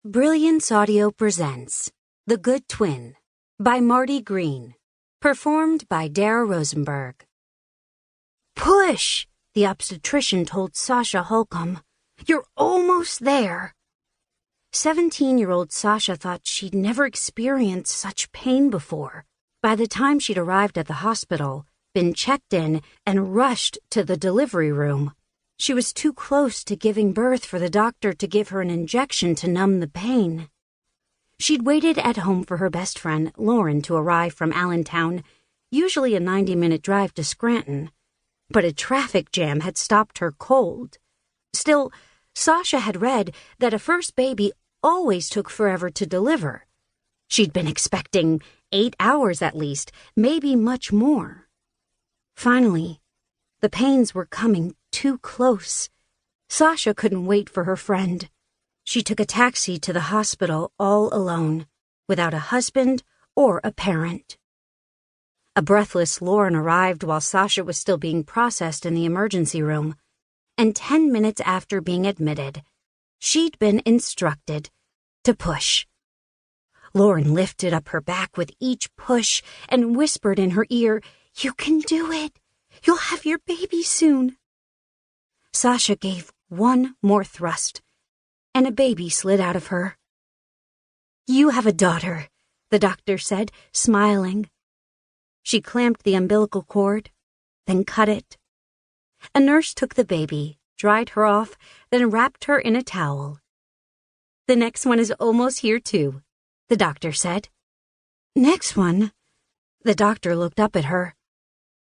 Brilliance Audio presents The Good Twin by Marti Green, performed by Dara Rosenberg. "Push," the obstetrician told Sasha Holcolm. "You're almost there." 17-year-old Sasha thought she'd never experienced such pain before. By the time she'd arrived at the hospital, been checked in, and rushed to the delivery room, she was too close to giving birth for the doctor to give her an injection to numb the pain. She'd waited at home for her best friend, Lauren, to arrive from Allentown, usually a 90-minute drive to Scranton. But a traffic jam had stopped her cold. Still, Sasha had read that a first baby always took forever to deliver. She'd been expecting 8 hours at least, maybe much more. Finally, the pains were coming too close. Sasha couldn't wait for her friend. She took a taxi to the hospital all alone, without a husband or a parent. A breathless Lauren arrived while Sasha was still being processed in the emergency room, and 10 minutes after being admitted, she'd been instructed to push. Lauren lifted up her back with each push and whispered in her ear, "You can do it. You'll have your baby soon." Sasha gave one more thrust, and a baby slid out of her. "You have a daughter," the doctor said, smiling. She clamped the umbilical cord, then cut it. A nurse took the baby, dried her off, then wrapped her in a towel. "The next one is almost here, too," the doctor said. "Next one?" The doctor looked up at her.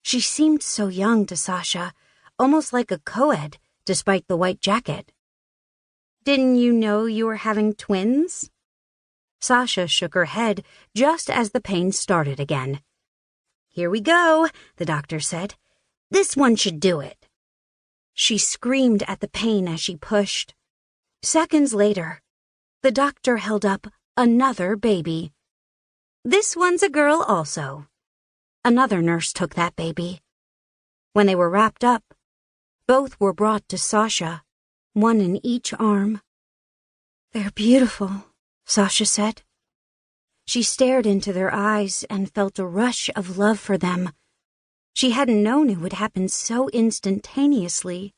She seemed so young to Sasha, almost like a co-ed, despite the white jacket. "Didn't you know you were having twins?" Sasha shook her head just as the pain started again. "Here we go," the doctor said. "This one should do it." She screamed at the pain as she pushed. Seconds later, the doctor held up another baby. "This one's a girl also." Another nurse took that baby. When they were wrapped up, both were brought to Sasha, one in each arm. "They're beautiful," Sasha said. She stared into their eyes and felt a rush of love for them. She hadn't known it would happen so instantaneously.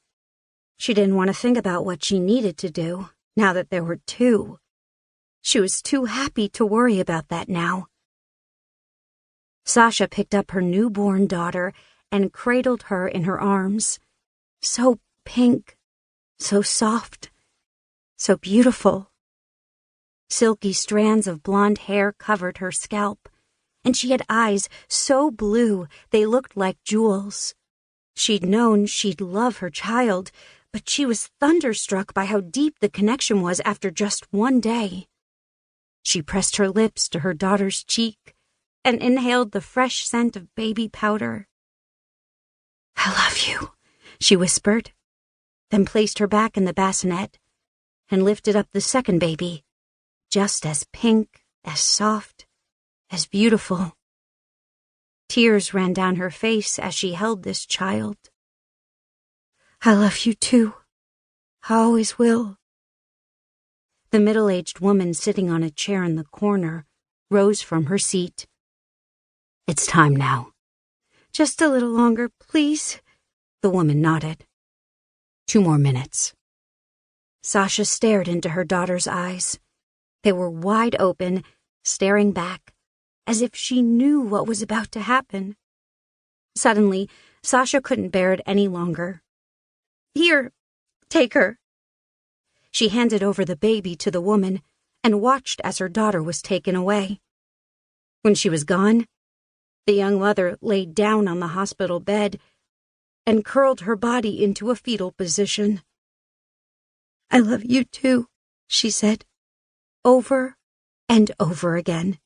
She didn't want to think about what she needed to do, now that there were two. She was too happy to worry about that now. Sasha picked up her newborn daughter and cradled her in her arms. So pink, so soft, so beautiful. Silky strands of blonde hair covered her scalp, and she had eyes so blue they looked like jewels. She'd known she'd love her child, but she was thunderstruck by how deep the connection was after just one day. She pressed her lips to her daughter's cheek and inhaled the fresh scent of baby powder. "I love you," she whispered, then placed her back in the bassinet and lifted up the second baby, just as pink, as soft, as beautiful. Tears ran down her face as she held this child. "I love you too. I always will." The middle-aged woman sitting on a chair in the corner rose from her seat. "It's time now." "Just a little longer, please." The woman nodded. 2 more minutes." Sasha stared into her daughter's eyes. They were wide open, staring back, as if she knew what was about to happen. Suddenly, Sasha couldn't bear it any longer. "Here, take her." She handed over the baby to the woman and watched as her daughter was taken away. When she was gone, the young mother laid down on the hospital bed and curled her body into a fetal position. "I love you too," she said, over and over again.